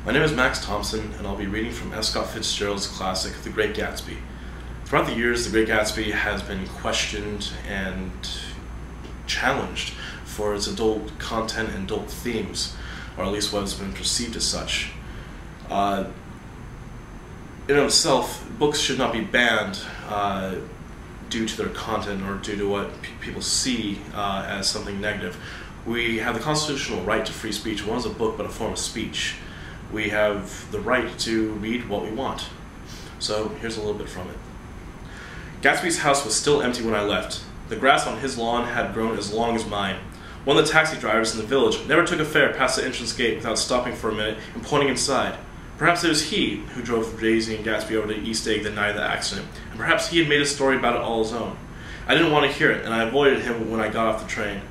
My name is Max Thompson, and I'll be reading from F. Scott Fitzgerald's classic, The Great Gatsby. Throughout the years, The Great Gatsby has been questioned and challenged for its adult content and adult themes, or at least what has been perceived as such. In itself, books should not be banned due to their content or due to what people see as something negative. We have the constitutional right to free speech. One is a book, but a form of speech. We have the right to read what we want. So here's a little bit from it. Gatsby's house was still empty when I left. The grass on his lawn had grown as long as mine. One of the taxi drivers in the village never took a fare past the entrance gate without stopping for a minute and pointing inside. Perhaps it was he who drove Daisy and Gatsby over to East Egg the night of the accident, and perhaps he had made a story about it all his own. I didn't want to hear it, and I avoided him when I got off the train.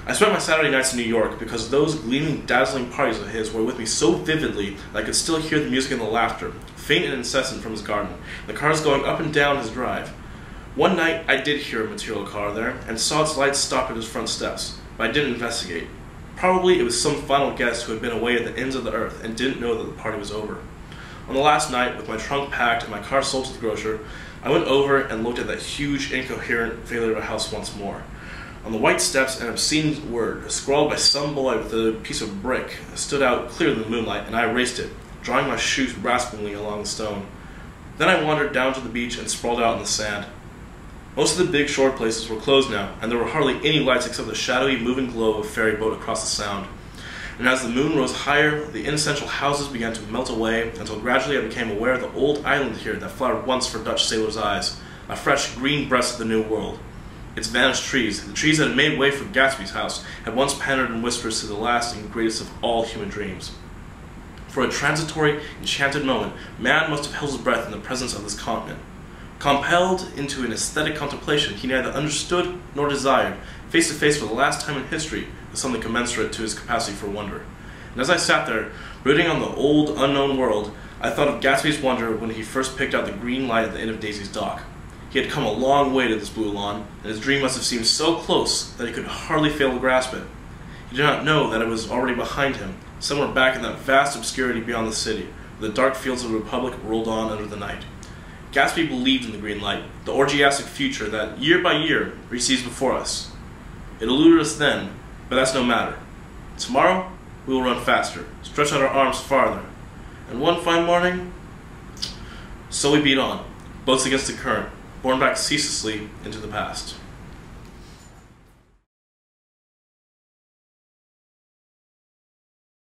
I spent my Saturday nights in New York because those gleaming, dazzling parties of his were with me so vividly that I could still hear the music and the laughter, faint and incessant from his garden, the cars going up and down his drive. One night I did hear a material car there, and saw its lights stop at his front steps, but I didn't investigate. Probably it was some final guest who had been away at the ends of the earth and didn't know that the party was over. On the last night, with my trunk packed and my car sold to the grocer, I went over and looked at that huge, incoherent failure of a house once more. On the white steps, an obscene word, scrawled by some boy with a piece of brick, stood out clear in the moonlight, and I erased it, drawing my shoes raspingly along the stone. Then I wandered down to the beach and sprawled out in the sand. Most of the big shore places were closed now, and there were hardly any lights except the shadowy, moving glow of a ferry boat across the sound. And as the moon rose higher, the inessential houses began to melt away, until gradually I became aware of the old island here that flowered once for Dutch sailors' eyes, a fresh green breast of the New World. Its vanished trees, the trees that had made way for Gatsby's house, had once pandered in whispers to the last and greatest of all human dreams. For a transitory, enchanted moment, man must have held his breath in the presence of this continent. Compelled into an aesthetic contemplation he neither understood nor desired, face to face for the last time in history with something commensurate to his capacity for wonder. And as I sat there, brooding on the old, unknown world, I thought of Gatsby's wonder when he first picked out the green light at the end of Daisy's dock. He had come a long way to this blue lawn, and his dream must have seemed so close that he could hardly fail to grasp it. He did not know that it was already behind him, somewhere back in that vast obscurity beyond the city, where the dark fields of the Republic rolled on under the night. Gatsby believed in the green light, the orgiastic future that, year by year, recedes before us. It eluded us then, but that's no matter. Tomorrow, we will run faster, stretch out our arms farther, and one fine morning, so we beat on, boats against the current, borne back ceaselessly into the past.